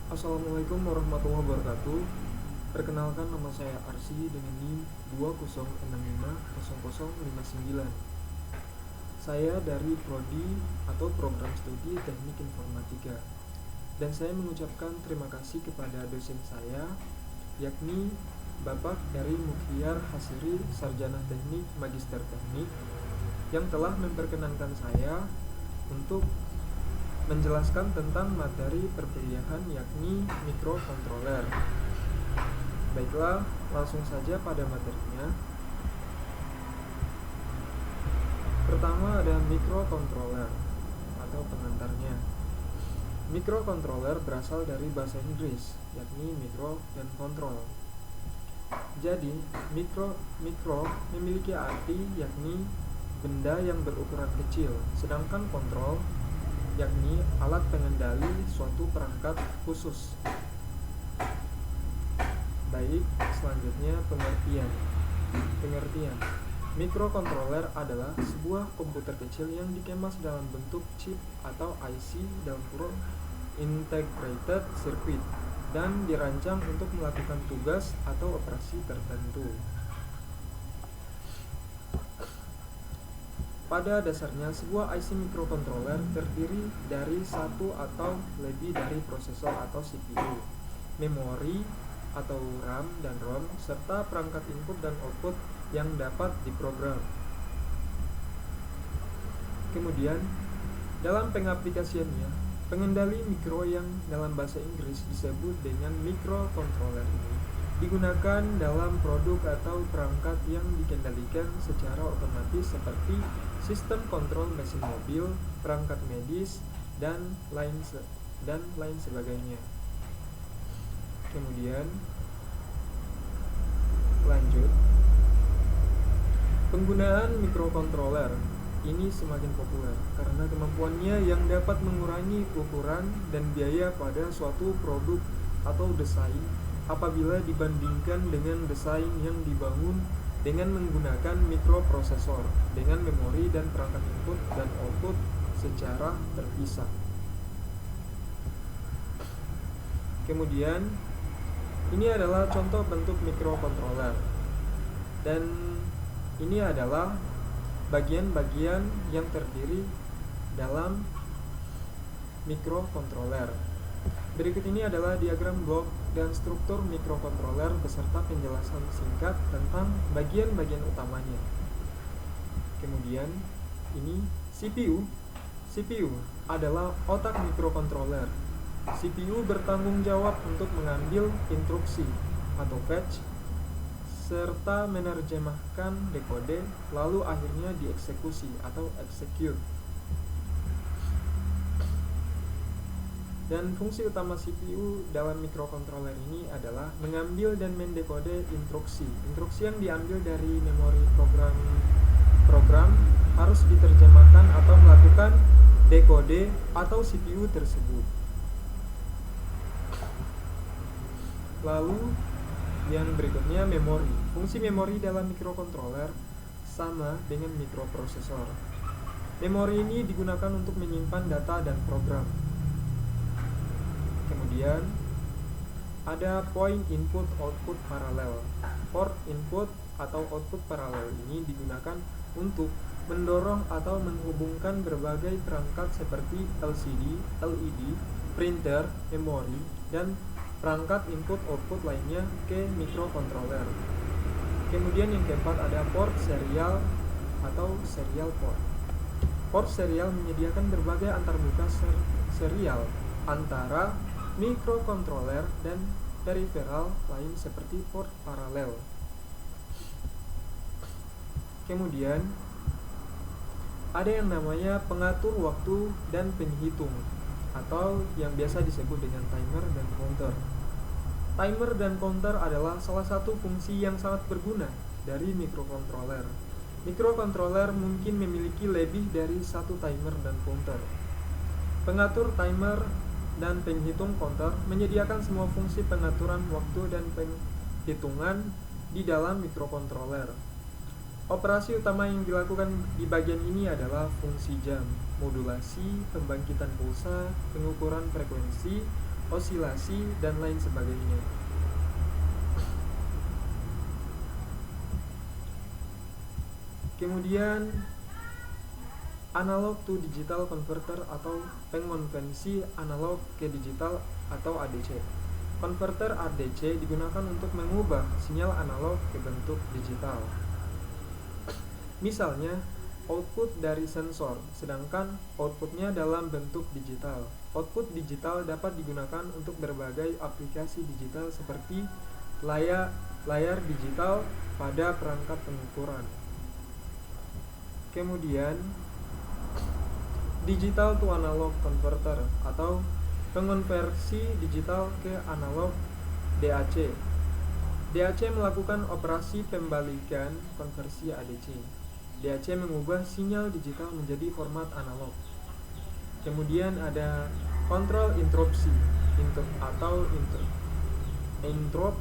Assalamualaikum warahmatullahi wabarakatuh. Perkenalkan, nama saya Arsy dengan NIM 20650059. Saya dari Prodi atau Program Studi Teknik Informatika. Dan saya mengucapkan terima kasih kepada dosen saya, yakni Bapak Eri Mukhiar Hasiri, Sarjana Teknik Magister Teknik, yang telah memperkenankan saya untuk menjelaskan tentang materi perkuliahan, yakni mikrokontroler. Baiklah, langsung saja pada materinya. Pertama ada mikrokontroler atau pengantarnya. Mikrokontroler berasal dari bahasa Inggris, yakni mikro dan kontrol. Jadi, mikro memiliki arti yakni benda yang berukuran kecil, sedangkan kontrol yakni alat pengendali suatu perangkat khusus. Baik, selanjutnya pengertian. Mikrokontroler adalah sebuah komputer kecil yang dikemas dalam bentuk chip atau IC dalam kurung integrated circuit dan dirancang untuk melakukan tugas atau operasi tertentu. Pada dasarnya, sebuah IC mikrokontroler terdiri dari satu atau lebih dari prosesor atau CPU, memori atau RAM dan ROM, serta perangkat input dan output yang dapat diprogram. Kemudian, dalam pengaplikasiannya, pengendali mikro yang dalam bahasa Inggris disebut dengan mikrokontroler ini digunakan dalam produk atau perangkat yang dikendalikan secara otomatis seperti sistem kontrol mesin mobil, perangkat medis, dan lain sebagainya. Kemudian lanjut, penggunaan mikrokontroler ini semakin populer karena kemampuannya yang dapat mengurangi ukuran dan biaya pada suatu produk atau desain apabila dibandingkan dengan desain yang dibangun dengan menggunakan mikroprosesor dengan memori dan perangkat input dan output secara terpisah. Kemudian, ini adalah contoh bentuk mikrokontroler, dan ini adalah bagian-bagian yang terdiri dalam mikrokontroler. Berikut ini adalah diagram blok dan struktur mikrokontroler beserta penjelasan singkat tentang bagian-bagian utamanya. Kemudian, ini CPU. CPU adalah otak mikrokontroler. CPU bertanggung jawab untuk mengambil instruksi atau fetch serta menerjemahkan dekode, lalu akhirnya dieksekusi atau execute. Dan fungsi utama CPU dalam mikrokontroler ini adalah mengambil dan mendekode instruksi. Instruksi yang diambil dari memori program harus diterjemahkan atau melakukan dekode atau CPU tersebut. Lalu yang berikutnya memori. Fungsi memori dalam mikrokontroler sama dengan mikroprosesor. Memori ini digunakan untuk menyimpan data dan program. Kemudian ada point input output paralel. Port input atau output paralel ini digunakan untuk mendorong atau menghubungkan berbagai perangkat seperti LCD, LED, printer, memori, dan perangkat input output lainnya ke mikrokontroler. Kemudian yang keempat ada port serial atau serial port. Port serial menyediakan berbagai antarmuka serial antara mikrokontroler dan periferal lain seperti port paralel. Kemudian ada yang namanya pengatur waktu dan penghitung atau yang biasa disebut dengan timer dan counter. Timer dan counter adalah salah satu fungsi yang sangat berguna dari mikrokontroler. Mikrokontroler mungkin memiliki lebih dari satu timer dan counter. Pengatur timer dan penghitung counter menyediakan semua fungsi pengaturan waktu dan penghitungan di dalam mikrokontroler. Operasi utama yang dilakukan di bagian ini adalah fungsi jam, modulasi, pembangkitan pulsa, pengukuran frekuensi, osilasi, dan lain sebagainya. Kemudian analog to digital converter atau pengonversi analog ke digital atau ADC. Konverter ADC digunakan untuk mengubah sinyal analog ke bentuk digital. Misalnya, output dari sensor, sedangkan outputnya dalam bentuk digital. Output digital dapat digunakan untuk berbagai aplikasi digital seperti layar digital pada perangkat pengukuran. Kemudian, digital to analog converter atau pengonversi digital ke analog DAC. DAC melakukan operasi pembalikan konversi ADC. DAC mengubah sinyal digital menjadi format analog. Kemudian ada control interrupsi atau interrupt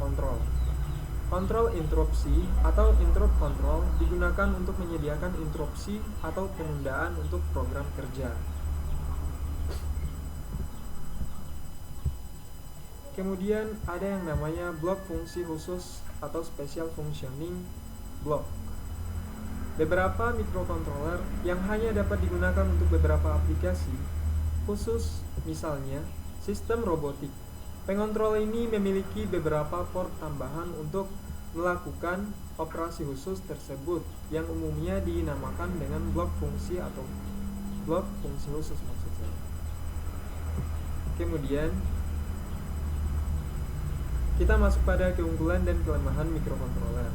control. Kontrol interupsi atau interrupt control digunakan untuk menyediakan interupsi atau penundaan untuk program kerja. Kemudian ada yang namanya blok fungsi khusus atau special functioning block. Beberapa microcontroller yang hanya dapat digunakan untuk beberapa aplikasi khusus, misalnya sistem robotik. Pengontrol ini memiliki beberapa port tambahan untuk melakukan operasi khusus tersebut yang umumnya dinamakan dengan blok fungsi atau blok fungsi khusus maksud saya. Kemudian kita masuk pada keunggulan dan kelemahan mikrokontroler.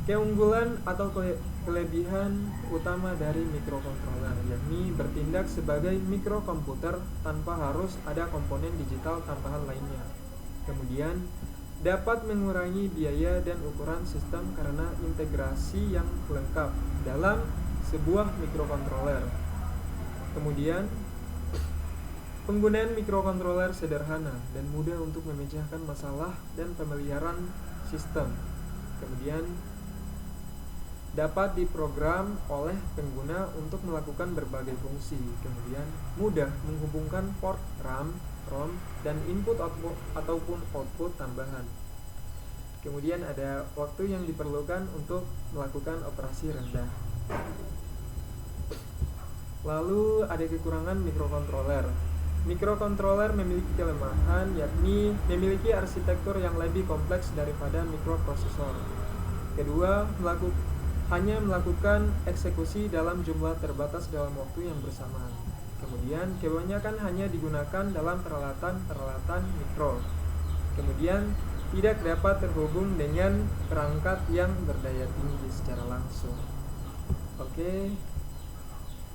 Keunggulan atau kelebihan utama dari mikrokontroler yakni bertindak sebagai mikrokomputer tanpa harus ada komponen digital tambahan lainnya. Kemudian dapat mengurangi biaya dan ukuran sistem karena integrasi yang lengkap dalam sebuah mikrokontroler. Kemudian penggunaan mikrokontroler sederhana dan mudah untuk memecahkan masalah dan pemeliharaan sistem. Kemudian dapat diprogram oleh pengguna untuk melakukan berbagai fungsi. Kemudian mudah menghubungkan port RAM, ROM, dan input ataupun output tambahan. Kemudian ada waktu yang diperlukan untuk melakukan operasi rendah. Lalu ada kekurangan mikrokontroler. Mikrokontroler memiliki kelemahan yakni memiliki arsitektur yang lebih kompleks daripada mikroprosesor. Kedua, hanya melakukan eksekusi dalam jumlah terbatas dalam waktu yang bersamaan. Kemudian kebanyakan hanya digunakan dalam peralatan mikro. Kemudian tidak dapat terhubung dengan perangkat yang berdaya tinggi secara langsung. Oke,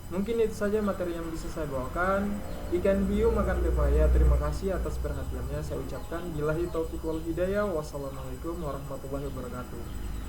mungkin itu saja materi yang bisa saya bawakan. Ikan hiu makan pepaya. Terima kasih atas perhatiannya. Saya ucapkan billahi taufiq wal hidayah. Wassalamualaikum warahmatullahi wabarakatuh.